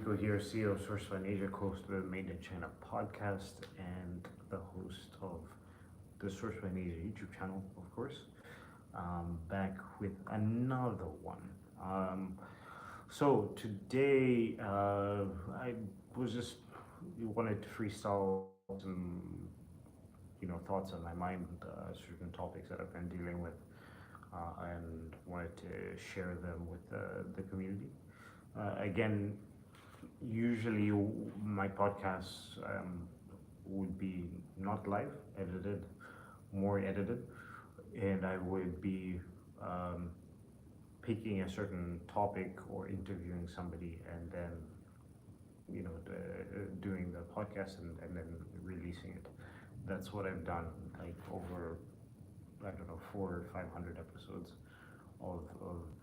Rico here, CEO of Sourcefine Asia, host of the Made in China podcast, and the host of the Sourcefine Asia YouTube channel, of course. Back with another one. So today, I was just wanted to freestyle some, thoughts on my mind, certain topics that I've been dealing with, and wanted to share them with the community. Again, usually my podcasts would be not live, edited, more edited, and I would be picking a certain topic or interviewing somebody, and then doing the podcast and then releasing it. That's what I've done, like over, I don't know, 400 or 500 episodes of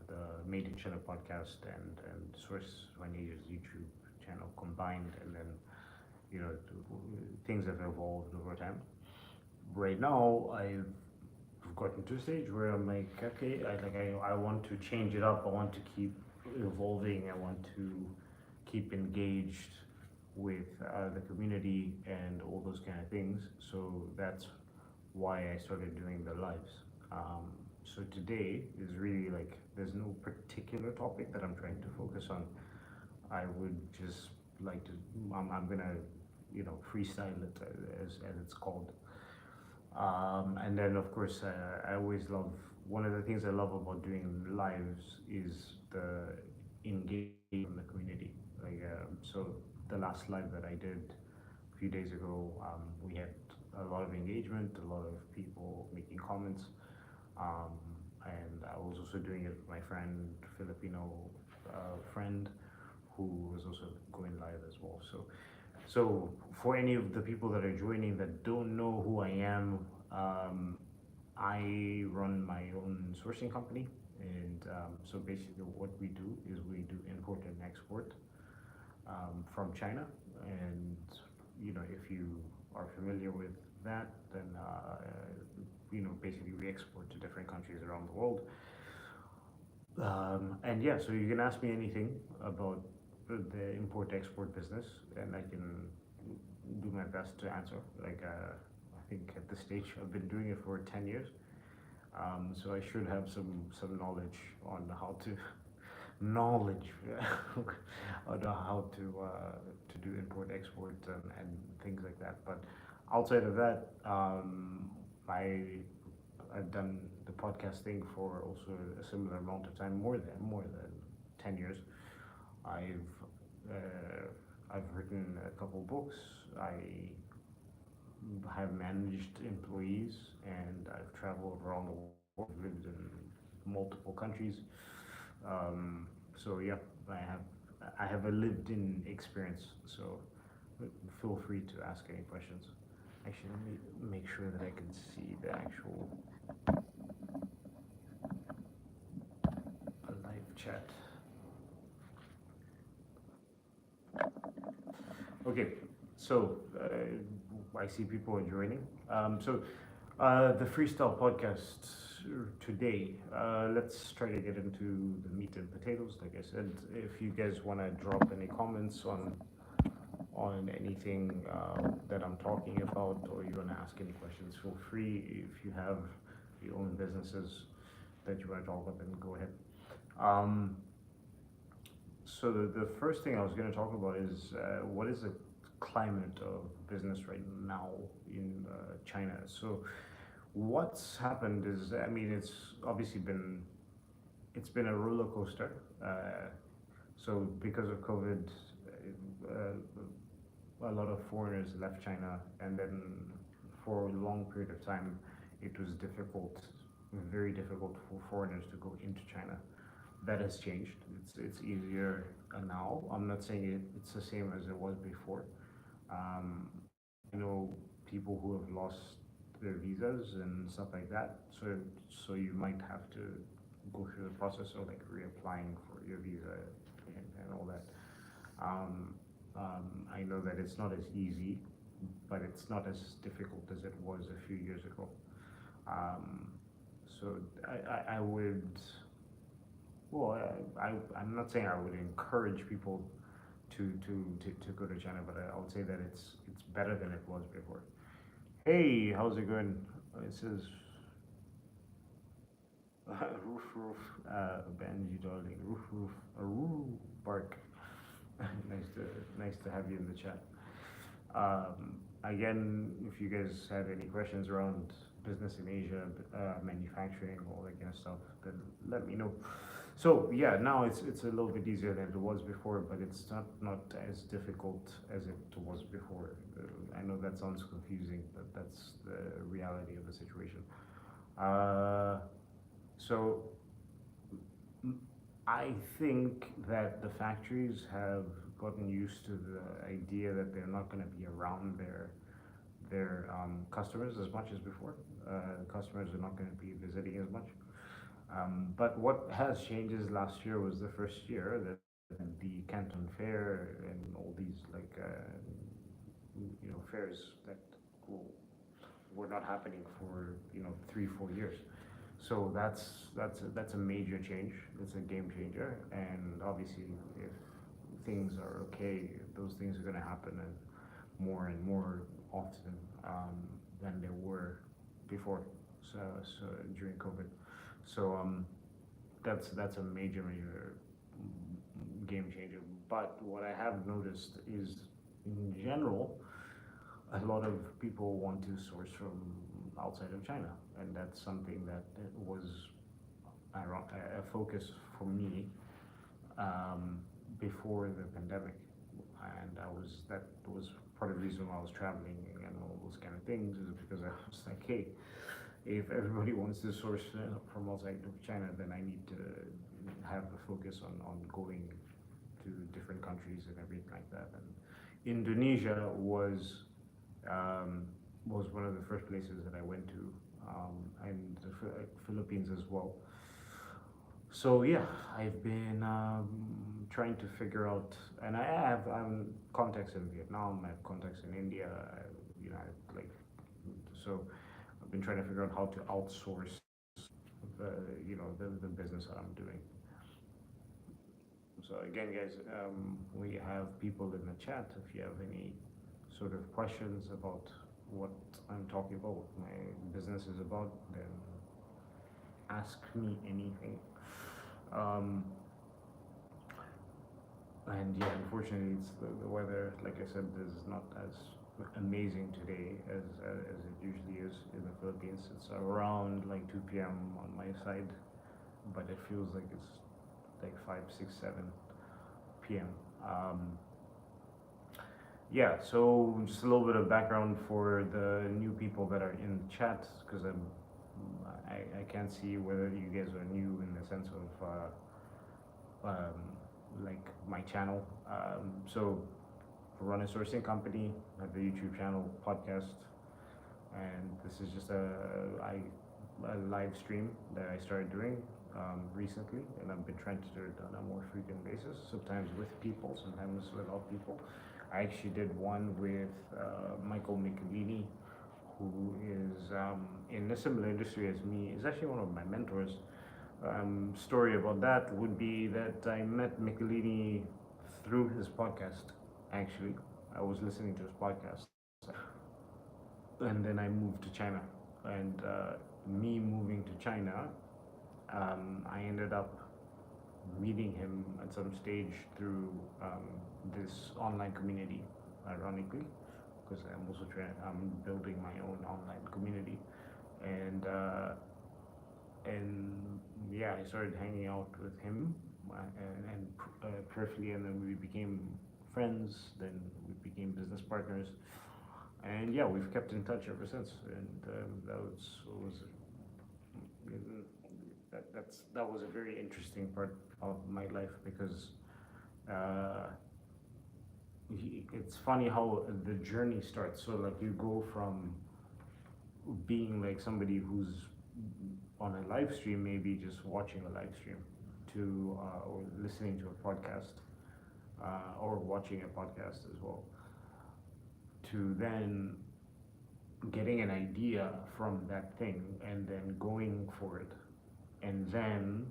the Made in China podcast and Sourcefine Asia's YouTube channel combined, and then things have evolved over time. Right now, I've gotten to a stage where I'm like, okay, I want to change it up. I want to keep evolving. I want to keep engaged with the community and all those kind of things. So that's why I started doing the lives. So today is really like, there's no particular topic that I'm trying to focus on. I would just like to, I'm gonna, freestyle it as it's called. And then of course, I always love, one of the things I love about doing lives is the engagement in the community. So the last live that I did a few days ago, we had a lot of engagement, a lot of people making comments. And I was also doing it with my friend, Filipino friend, who was also going live as well. So for any of the people that are joining that don't know who I am, I run my own sourcing company, and so basically what we do is we do import and export from China. And if you are familiar with that, then basically we export to different countries around the world. And yeah, so you can ask me anything about the import-export business, and I can do my best to answer. I think at this stage I've been doing it for 10 years, so I should have some knowledge on how to on how to do import-export and things like that. But outside of that, I've done the podcast thing for also a similar amount of time, more than 10 years. I've written a couple books. I have managed employees, and I've traveled around the world, lived in multiple countries. So yeah, I have a lived-in experience. So feel free to ask any questions. Actually, let me make sure that I can see the actual live chat. Okay, so I see people are joining. The Freestyle podcast today, let's try to get into the meat and potatoes. Like I said, if you guys want to drop any comments on anything that I'm talking about, or you want to ask any questions, feel free. If you have your own businesses that you want to talk about, then go ahead. So the first thing I was going to talk about is what is the climate of business right now in China. So what's happened is, I mean, it's obviously been a roller coaster. So because of COVID, a lot of foreigners left China, and then for a long period of time, it was very difficult for foreigners to go into China. That has changed. It's easier now. I'm not saying it's the same as it was before. I know people who have lost their visas and stuff like that. So you might have to go through the process of like reapplying for your visa and all that. I know that it's not as easy, but it's not as difficult as it was a few years ago. So I would, well, I'm not saying I would encourage people to go to China, but I would say that it's better than it was before. Hey, how's it going? It says roof roof Benji darling roof roof bark. Nice to have you in the chat. Again, if you guys have any questions around business in Asia, manufacturing, all that kind of stuff, then let me know. So yeah, now it's a little bit easier than it was before, but it's not as difficult as it was before. I know that sounds confusing, but that's the reality of the situation. Uh, so I think that the factories have gotten used to the idea that they're not going to be around their customers as much as before. Customers are not going to be visiting as much. But what has changed is last year was the first year that the Canton Fair and all these fairs that were not happening for 3 4 years. So that's a major change. It's a game changer, and obviously, if things are okay, those things are going to happen and more often than they were before. So during COVID, so that's a major game changer. But what I have noticed is, in general, a lot of people want to source from outside of China, and that's something that was a focus for me before the pandemic, and that was part of the reason why I was traveling and all those kind of things, is because I was like, hey, if everybody wants to source from outside of China, then I need to have a focus on going to different countries and everything like that. And Indonesia was one of the first places that I went to, and the Philippines as well. So yeah, I've been trying to figure out, and I have contacts in Vietnam, I have contacts in India, like so. I've been trying to figure out how to outsource the business that I'm doing. So again, guys, we have people in the chat. If you have any sort of questions about what I'm talking about, what my business is about, then ask me anything. And yeah, unfortunately, it's the weather, like I said, is not as amazing today as it usually is in the Philippines. It's around like 2 p.m. on my side, but it feels like it's like 5, 6, 7 p.m. Yeah, so just a little bit of background for the new people that are in the chat, because I can't see whether you guys are new in the sense of like my channel. So run a sourcing company, have the YouTube channel, podcast, and this is just a live stream that I started doing recently, and I've been trying to do it on a more frequent basis, sometimes with people, sometimes without people. I actually did one with Michael Michelini, who is in a similar industry as me. He's actually one of my mentors. Story about that would be that I met Michelini through his podcast. Actually, I was listening to his podcast, and then I moved to China. And me moving to China, I ended up meeting him at some stage through this online community, ironically, because I'm building my own online community, and yeah, I started hanging out with him and peripherally, and then we became friends. Then we became business partners, and yeah, we've kept in touch ever since. And that was a very interesting part of my life, because it's funny how the journey starts. So like, you go from being like somebody who's on a live stream, maybe just watching a live stream, to or listening to a podcast, or watching a podcast as well, to then getting an idea from that thing and then going for it, and then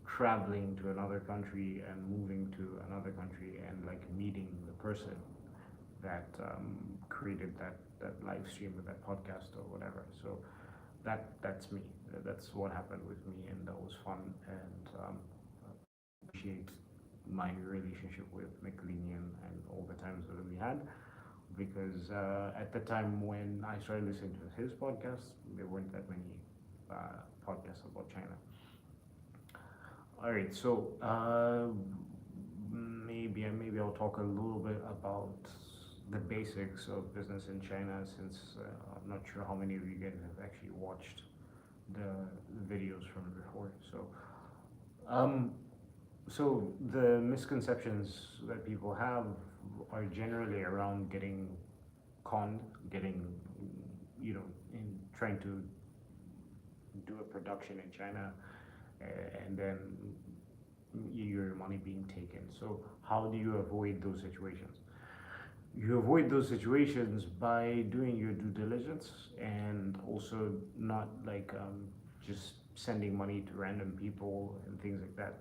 traveling to another country and moving to another country and like meeting the person that created that live stream or that podcast or whatever. So that's me. That's what happened with me, and that was fun. And appreciate my relationship with Michelinian and all the times that we had, because at the time when I started listening to his podcast, there weren't that many podcasts about China. All right, so maybe I'll talk a little bit about the basics of business in China, since I'm not sure how many of you guys have actually watched the videos from before. Um, so the misconceptions that people have are generally around getting conned, getting, in trying to do a production in China, and then your money being taken. So how do you avoid those situations? You avoid those situations by doing your due diligence, and also not like just sending money to random people and things like that.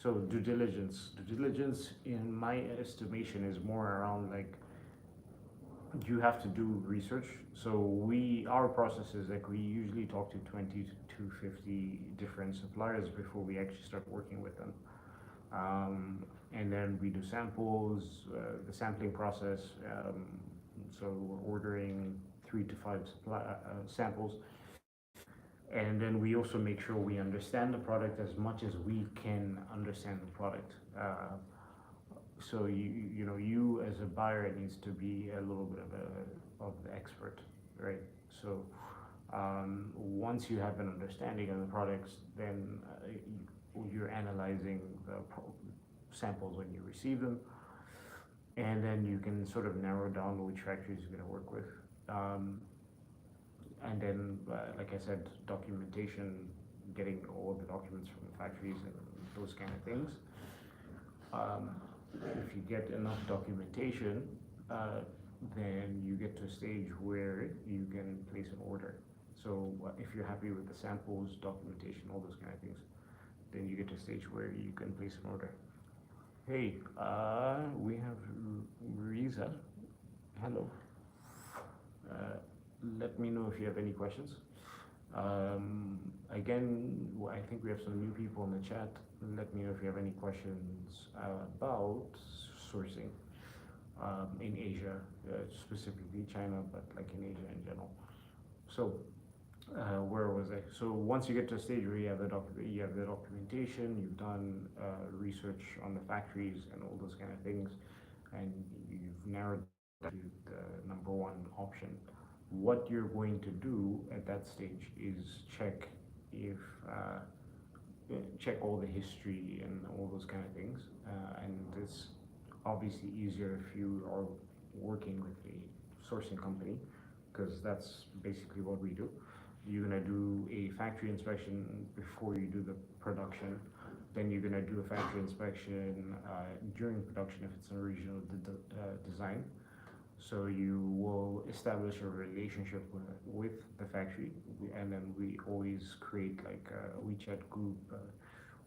So due diligence in my estimation is more around like you have to do research. So our process is like we usually talk to 20 to 50 different suppliers before we actually start working with them. And then we do samples, the sampling process. So we're ordering 3 to 5 samples, and then we also make sure we understand the product as much as we can understand the product. So you as a buyer needs to be a little bit of the expert, right? So once you have an understanding of the products, then you're analyzing the samples when you receive them, and then you can sort of narrow down which factories you're going to work with. And then, like I said, documentation, getting all the documents from the factories and those kind of things. If you get enough documentation, then you get to a stage where you can place an order. So if you're happy with the samples, documentation, all those kind of things, then you get to a stage where you can place an order. Hey, we have Riza. Hello. Let me know if you have any questions. Again, I think we have some new people in the chat. Let me know if you have any questions about sourcing in Asia, specifically China, but like in Asia in general. So where was I? So once you get to a stage where you have the documentation, you've done research on the factories and all those kind of things, and you've narrowed to the number one option. What you're going to do at that stage is check all the history and all those kind of things, and it's obviously easier if you are working with a sourcing company, because that's basically what we do. You're gonna do a factory inspection before you do the production. Then you're gonna do a factory inspection during production if it's an original design. So you will establish a relationship with the factory, and then we always create like a WeChat group,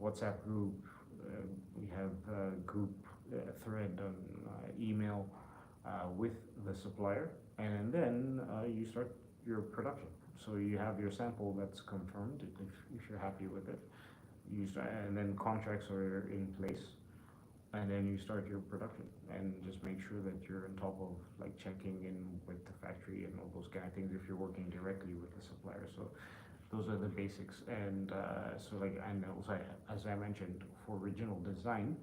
WhatsApp group. We have a group thread on email with the supplier, and then you start your production. So you have your sample that's confirmed if you're happy with it. You start, and then contracts are in place, and then you start your production, and just make sure that you're on top of like checking in with the factory and all those kind of things if you're working directly with the supplier. So those are the basics. And so like, and also as I mentioned, for original design,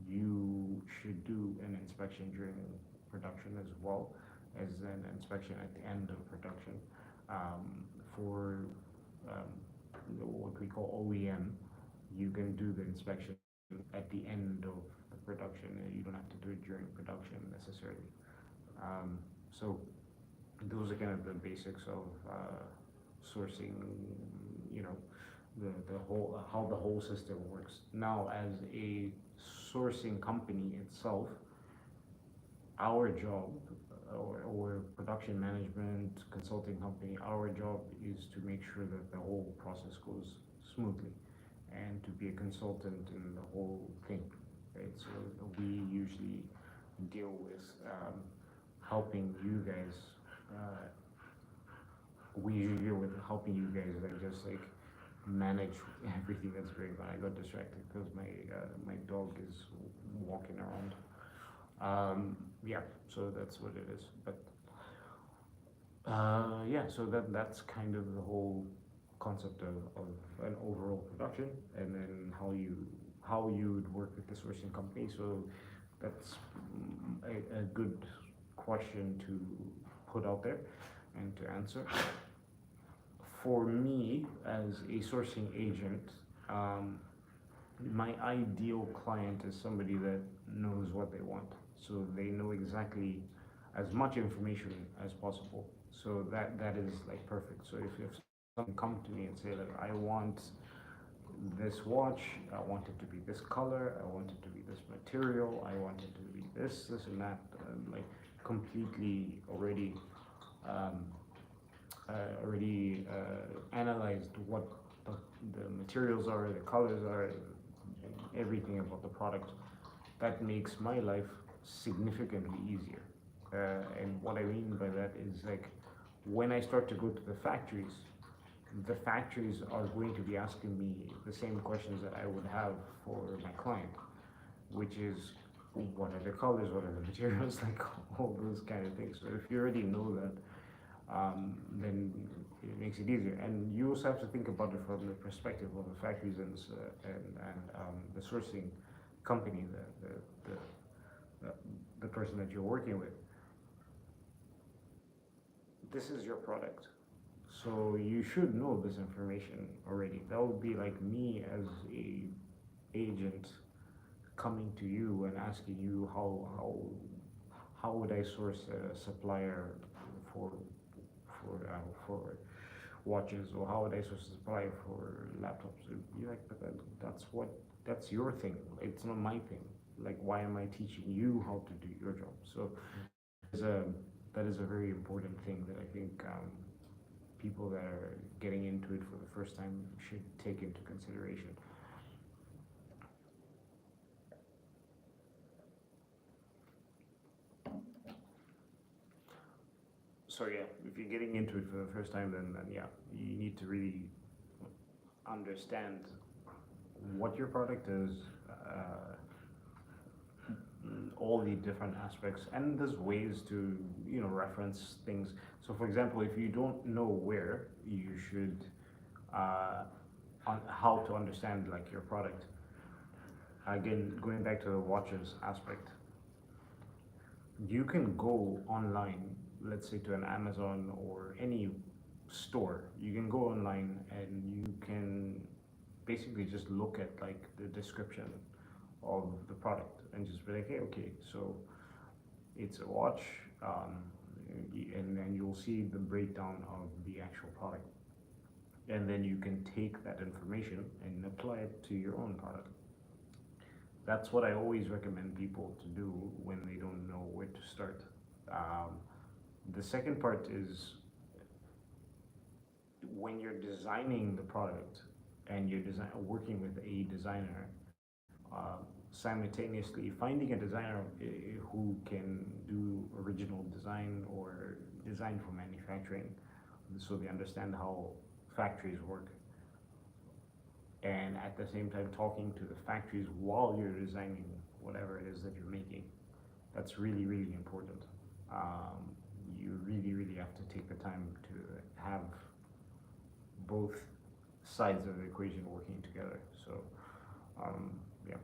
you should do an inspection during production as well as an inspection at the end of production. For what we call OEM, you can do the inspection at the end of the production, and you don't have to do it during production necessarily. So those are kind of the basics of sourcing, the whole, how the whole system works. Now, as a sourcing company itself, our job, or production management consulting company, our job is to make sure that the whole process goes smoothly. and to be a consultant in the whole thing, right? So we usually deal with helping you guys. Uh, we usually deal with helping you guys like just like manage everything that's going on. I got distracted because my dog is walking around. Yeah, so that's what it is. But yeah, so that's kind of the whole concept of an overall production, and then how you would work with the sourcing company. So that's a good question to put out there and to answer. For me, as a sourcing agent, um, my ideal client is somebody that knows what they want. So they know exactly as much information as possible. So that is like perfect. So if someone come to me and say like I want this watch, I want it to be this color, I want it to be this material, I want it to be this and that, like completely um, analyzed what the, the materials are, the colors are, everything about the product. That makes my life significantly easier. And what I mean by that is like when I start to go to the factories are going to be asking me the same questions that I would have for my client, which is what are the colors, what are the materials, like all those kind of things. So if you already know that, then it makes it easier. And you also have to think about it from the perspective of the factories and the sourcing company, the, the person that you're working with. This is your product, so you should know this information already. That would be like me as a agent coming to you and asking you how would I source a supplier for for watches, or how would I source a supplier for laptops? You're like, but that's your thing. It's not my thing. Like, why am I teaching you how to do your job? So is a that is a very important thing that I think people that are getting into it for the first time should take into consideration. So yeah, if you're getting into it for the first time, then yeah, you need to really understand what your product is, all the different aspects, and there's ways to reference things. So for example, if you don't know where you should on how to understand like your product, again going back to the watches aspect, you can go online, let's say to an Amazon or any store. You can go online and you can basically just look at like the description of the product and just be like, hey, okay, so it's a watch, and then you'll see the breakdown of the actual product, and then you can take that information and apply it to your own product. That's what I always recommend people to do when they don't know where to start. The second part is when you're designing the product and you're working with a designer, uh, simultaneously finding a designer who can do original design or design for manufacturing, so they understand how factories work, and at the same time talking to the factories while you're designing whatever it is that you're making. That's really, really important. You really, really have to take the time to have both sides of the equation working together. So, yeah.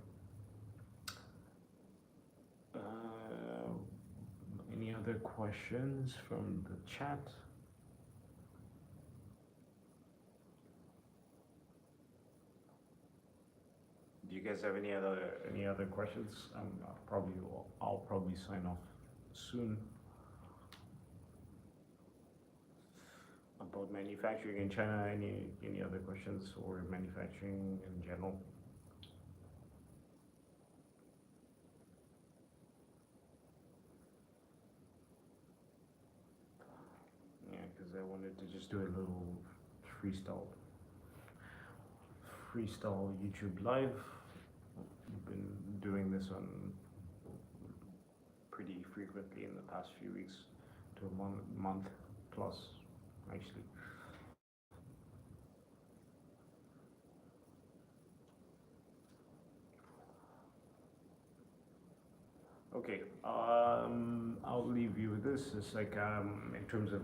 Any other questions from the chat? Do you guys have any other questions? I'll probably sign off soon. About manufacturing in China, any other questions, or manufacturing in general? Yeah, because I wanted to just do a little freestyle Freestyle YouTube Live. We've been doing this on pretty frequently in the past few weeks to a month plus, actually. Okay, I'll leave you with this. It's like in terms of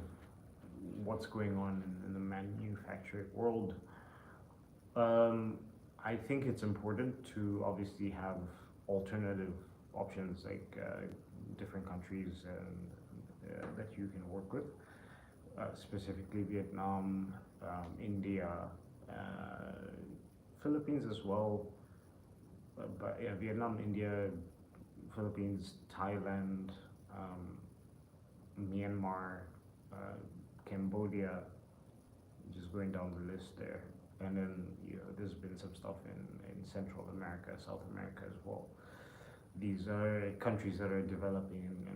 what's going on in the manufacturing world. I think it's important to obviously have alternative options like different countries that you can work with, specifically Vietnam, India, Philippines as well. But yeah, Vietnam, India, Philippines, Thailand, Myanmar, Cambodia, just going down the list there. And then there's been some stuff in Central America, South America as well. These are countries that are developing,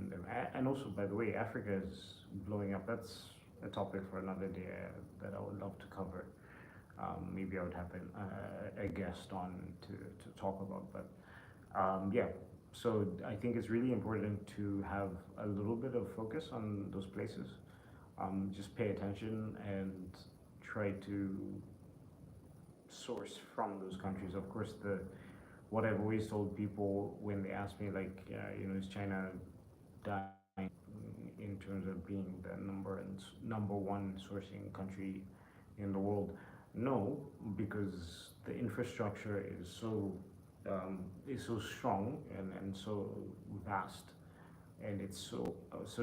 and also, by the way, Africa is blowing up. That's a topic for another day that I would love to cover. Maybe I would have a guest on to talk about. But yeah, so I think it's really important to have a little bit of focus on those places. Just pay attention and try to source from those countries. Of course, what I've always told people when they ask me, like, is China dying in terms of being the number one sourcing country in the world? No, because the infrastructure is so strong and so vast, and it's so.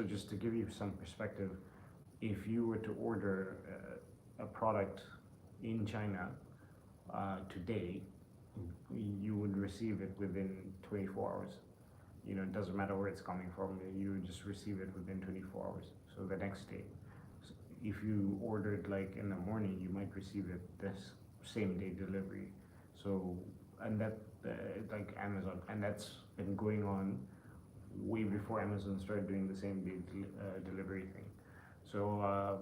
Just to give you some perspective, if you were to order a product in China today, you would receive it within 24 hours. It doesn't matter where it's coming from, you would just receive it within 24 hours. So the next day. So if you ordered like in the morning, you might receive it this same day delivery. So, and that, like Amazon, and that's been going on way before Amazon started doing the same day delivery thing. So,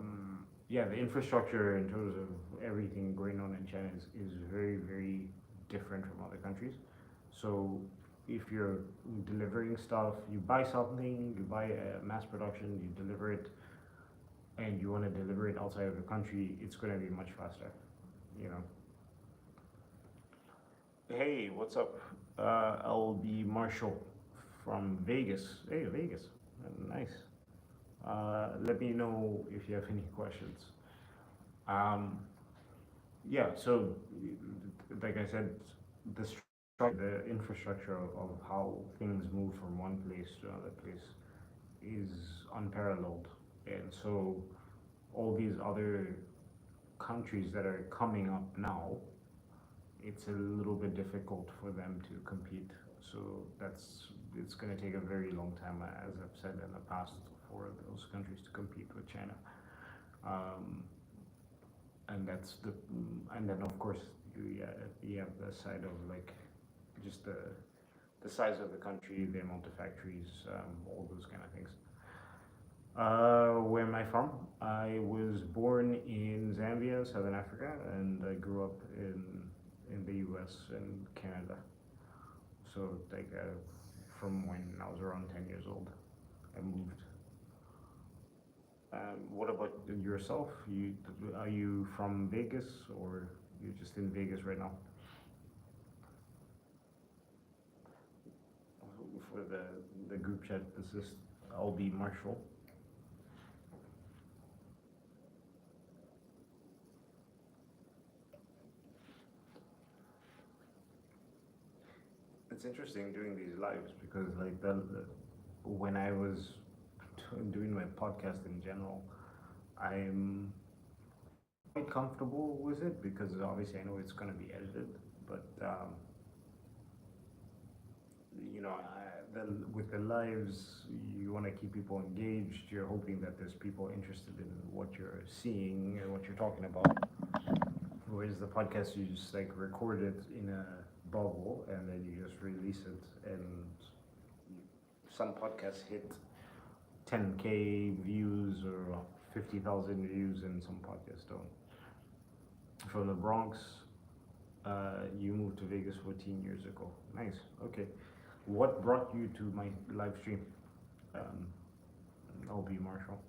yeah, the infrastructure in terms of everything going on in China is very, very different from other countries. So if you're delivering stuff, you buy something, you buy a mass production, you deliver it, and you want to deliver it outside of the country, it's going to be much faster, you know. Hey, what's up? I'll be Marshall from Vegas. Hey, Vegas, nice. Let me know if you have any questions. Um, yeah, so like I said, the infrastructure of how things move from one place to another place is unparalleled, and so all these other countries that are coming up now, it's a little bit difficult for them to compete. So it's going to take a very long time, as I've said in the past, for those countries to compete with China. Um, and that's and then of course you have the side of like just the size of the country, the amount of factories, all those kind of things. Where am I from? I was born in Zambia, Southern Africa, and I grew up in the U.S. and Canada. So like from when I was around 10 years old, I moved. What about yourself? Are you from Vegas, or you're just in Vegas right now? For the group chat, this is I'll be Marshall. It's interesting doing these lives because like when I was doing my podcast in general, I'm quite comfortable with it because obviously I know it's going to be edited, but with the lives, you want to keep people engaged. You're hoping that there's people interested in what you're seeing and what you're talking about. Whereas the podcast, you just like record it in a bubble and then you just release it. And some podcasts hit 10K views or 50,000 views, and some podcasts don't. From the Bronx, You moved to Vegas 14 years ago. Nice. Okay. What brought you to my live stream? Um, I'll be Marshall.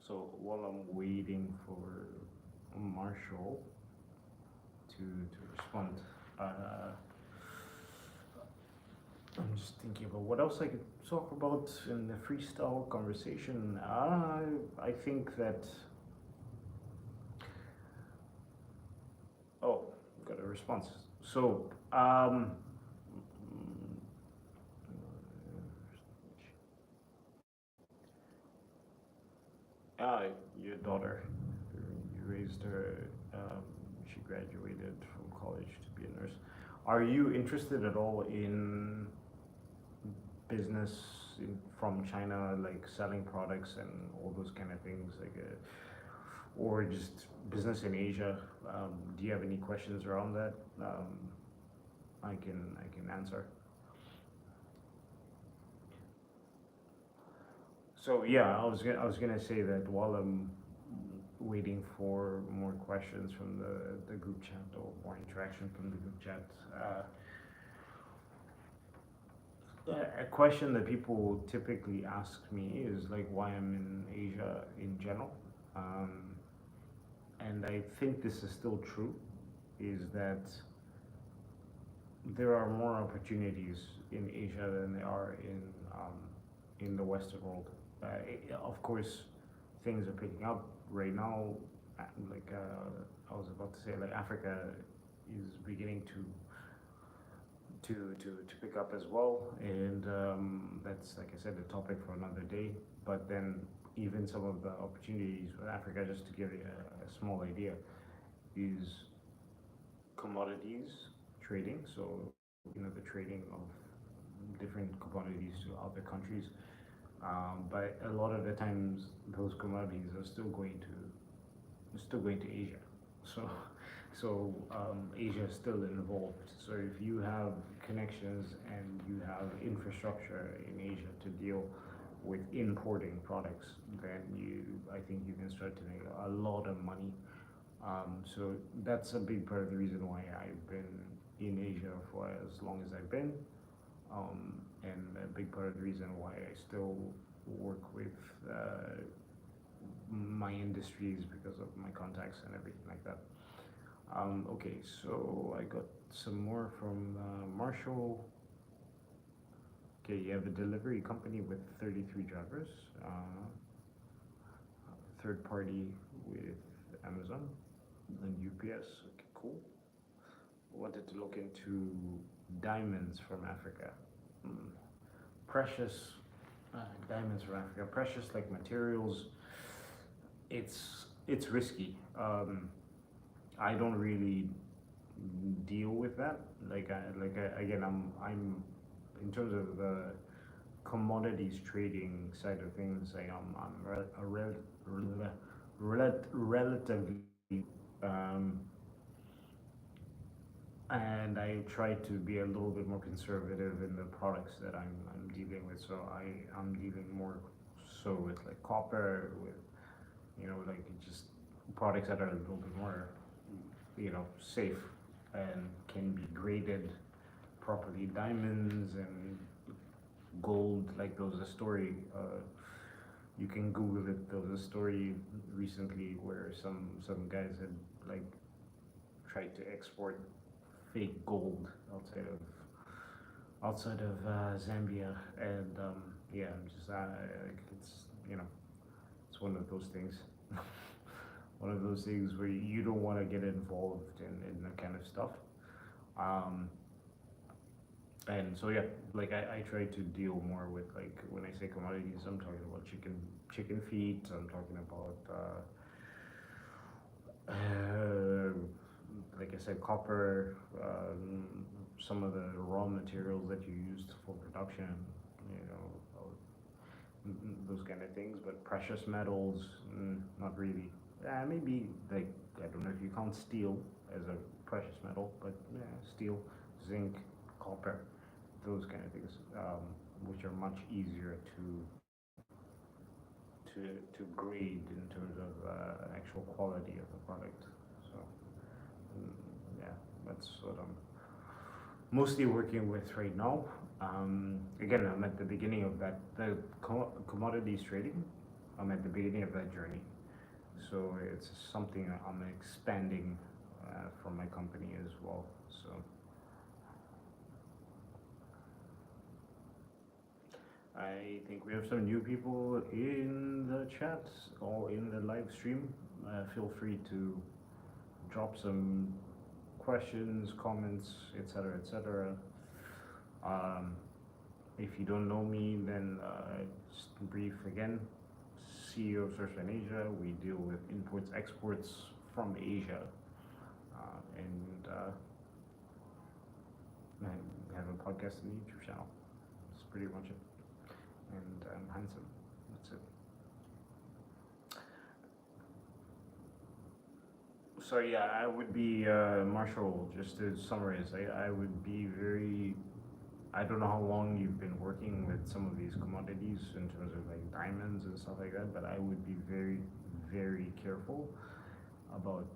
So while I'm waiting for Marshall to respond, uh, I'm just thinking about what else I could talk about in the freestyle conversation. I think that. Oh, got a response. So, uh, your daughter, you raised her. She graduated from college to be a nurse. Are you interested at all in business from China, like selling products and all those kind of things, or just business in Asia? Do you have any questions around that? I can answer. So yeah, I was gonna say that while I'm waiting for more questions from the group chat or more interaction from the group chat, a question that people typically ask me is like why I'm in Asia in general. Um, and I think this is still true, is that there are more opportunities in Asia than there are in the Western world. Of course, things are picking up right now. Like I was about to say, like Africa is beginning to pick up as well, and that's like I said, a topic for another day. But then even some of the opportunities with Africa, just to give you a small idea, is commodities trading. So the trading of different commodities to other countries. But a lot of the times, those commodities are still going to Asia. So, so Asia is still involved. So if you have connections and you have infrastructure in Asia to deal with importing products, then I think you can start to make a lot of money. So that's a big part of the reason why I've been in Asia for as long as I've been, and a big part of the reason why I still work with my industries because of my contacts and everything like that. Okay, so I got some more from Marshall. Okay, you have a delivery company with 33 drivers, third party with Amazon and UPS. Okay, cool. Wanted to look into diamonds from Africa. Mm, precious diamonds from Africa, precious like materials. It's risky. I don't really deal with that. Again, I'm in terms of the commodities trading side of things. Relatively, um, and I try to be a little bit more conservative in the products that I'm dealing with. So I'm dealing more so with like copper, with like just products that are a little bit more safe and can be graded properly. Diamonds and gold, like there was a story. You can Google it. There was a story recently where some guys had like tried to export fake gold outside of Zambia, and yeah, I'm just like, it's one of those things. One of those things where you don't want to get involved in that kind of stuff. Um, and so yeah, like I try to deal more with, like, when I say commodities, I'm talking about chicken feet. I'm talking about like I said, copper, some of the raw materials that you used for production, those kind of things. But precious metals, not really. maybe like I don't know if you count steel as a precious metal, but yeah, steel, zinc, copper, those kind of things, which are much easier to grade in terms of actual quality of the product. So mm, yeah, that's what I'm mostly working with right now. Again, I'm at the beginning of that the commodities trading. I'm at the beginning of that journey, so it's something I'm expanding for my company as well. So I think we have some new people in the chat or in the live stream. Feel free to drop some questions, comments, etc., etc. Um, if you don't know me, then just brief again. CEO of Surfline Asia. We deal with imports, exports from Asia, and have a podcast and YouTube channel. That's pretty much it. And I'm handsome. That's it. So yeah, I would be Marshall. Just to summarize, I would be very. I don't know how long you've been working with some of these commodities in terms of like diamonds and stuff like that, but I would be very, very careful about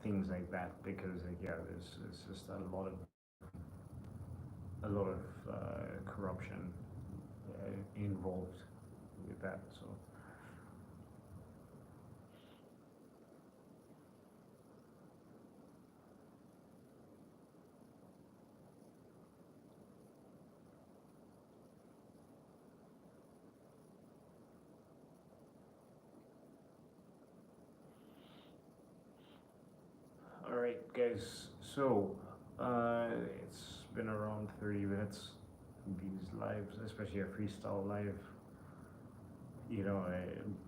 things like that because like yeah, there's just a lot of corruption involved with that. So all right, guys. So it's been around 30 minutes. These lives, especially a freestyle live, I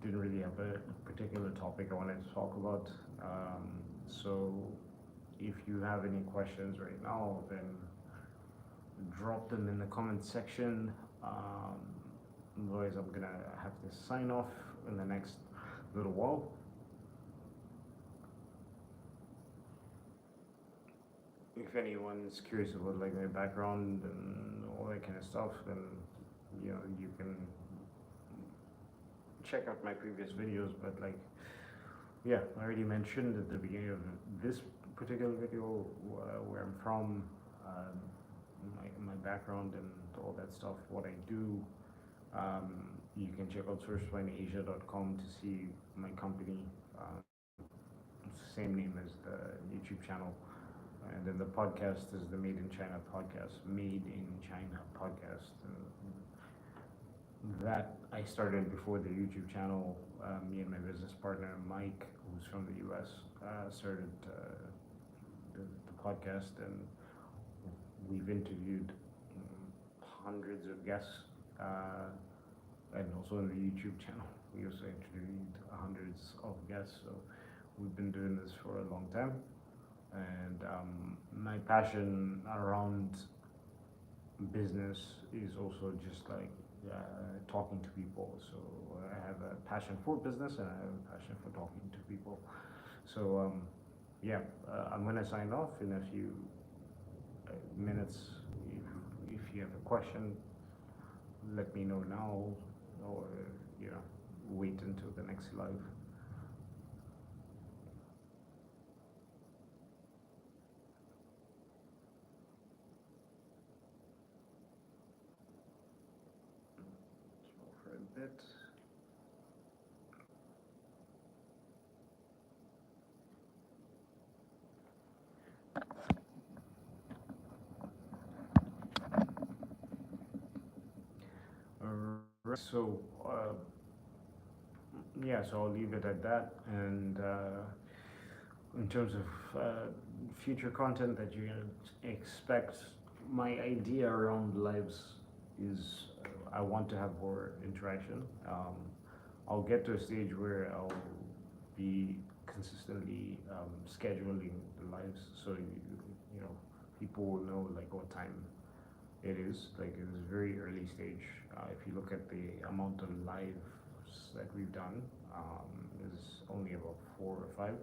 didn't really have a particular topic I wanted to talk about. So if you have any questions right now, then drop them in the comment section. Otherwise, I'm gonna have to sign off in the next little while. If anyone's curious about like my background and all that kind of stuff, then you can check out my previous videos. But like, yeah, I already mentioned at the beginning of this particular video where I'm from, my background and all that stuff, what I do. You can check out sourcelineasia.com to see my company. Same name as the YouTube channel. And then the podcast is the Made in China podcast. Made in China podcast. And that I started before the YouTube channel. Me and my business partner Mike, who's from the U.S., started the podcast, and we've interviewed hundreds of guests, and also on the YouTube channel we also interviewed hundreds of guests. So we've been doing this for a long time, and my passion around business is also just like talking to people. So I have a passion for business and I have a passion for talking to people. So yeah, I'm gonna sign off in a few minutes. If you have a question, let me know now, or wait until the next live. For a bit. Alright, so yeah, so I'll leave it at that. And in terms of future content that you can expect, my idea around lives is I want to have more interaction. I'll get to a stage where I'll be consistently scheduling the lives, so people will know like what time it is. Like it is very early stage. If you look at the amount of live that we've done is only about 4 or 5.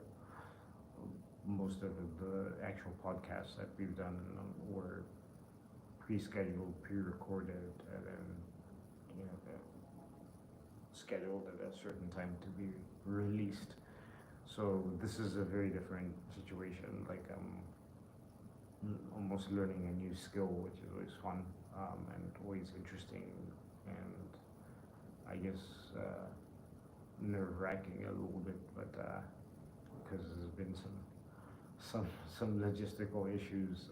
Most of the actual podcasts that we've done were pre-scheduled, pre-recorded, and then scheduled at a certain time to be released. So this is a very different situation. Like I'm almost learning a new skill, which is always fun and always interesting, and I guess nerve-wracking a little bit, but because there's been some logistical issues,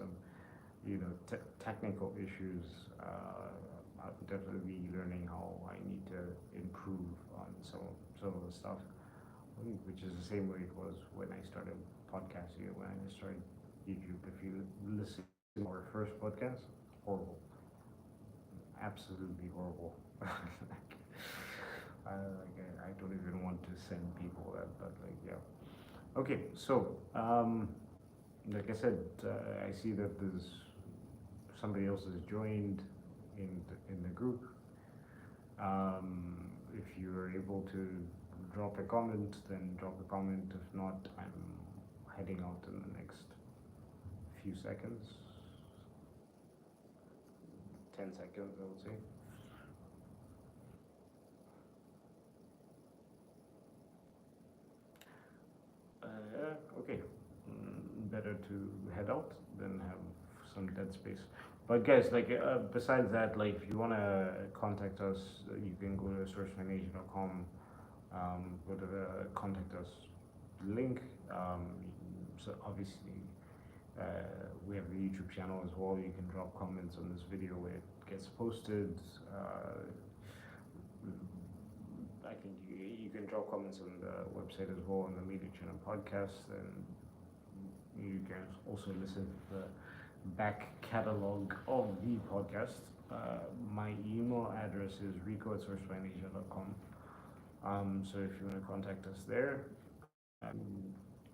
technical issues. I'm definitely learning how I need to improve on some of the stuff, which is the same way it was when I started podcasting, when I started YouTube. If you listen to our first podcast, horrible, absolutely horrible. I don't even want to send people that, but yeah. Okay, so like I said, I see that there's somebody else has joined in the group. If you're able to drop a comment, then drop a comment. If not, I'm heading out in the next few seconds. 10 seconds, I would say. Okay, better to head out than have some dead space. But guys, besides that, if you want to contact us, you can go to sourcefinasia.com, go to the contact us link. So obviously, we have the YouTube channel as well. You can drop comments on this video when it gets posted. I think you can drop comments on the website as well, on the Media Channel podcast, and you can also listen to the back catalog of the podcast. My email address is rico@sourcefinasia.com. So if you want to contact us there,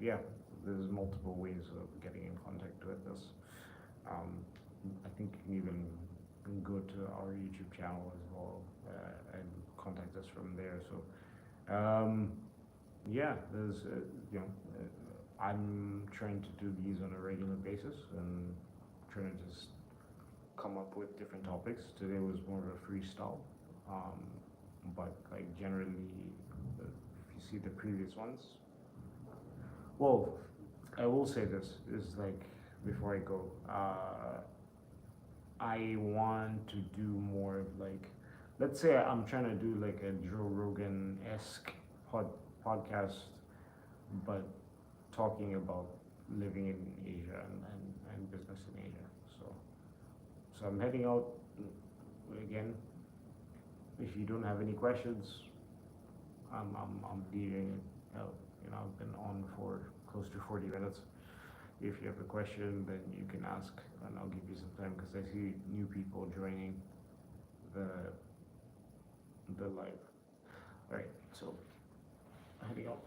yeah, there's multiple ways of getting in contact with us. I think you can even go to our YouTube channel as well and contact us from there. So yeah, there's I'm trying to do these on a regular basis and trying to just come up with different topics. Today was more of a freestyle, but generally, if you see the previous ones, well, I will say this is before I go, I want to do more of let's say I'm trying to do a Joe Rogan-esque podcast, but talking about living in Asia and business in Asia. So I'm heading out again. If you don't have any questions, I'm leaving. I've been on for close to 40 minutes. If you have a question, then you can ask, and I'll give you some time because I see new people joining the live. All right, so heading out.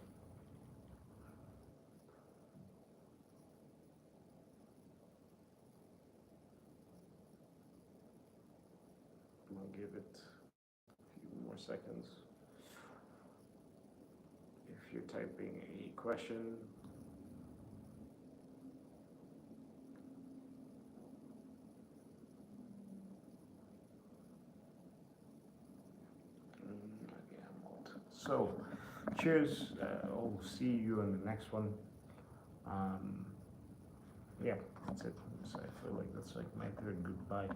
I'll give it a few more seconds. If you're typing a question, okay, I'm out. So, cheers. I'll see you on the next one. Yeah, that's it. So I feel like that's my third goodbye.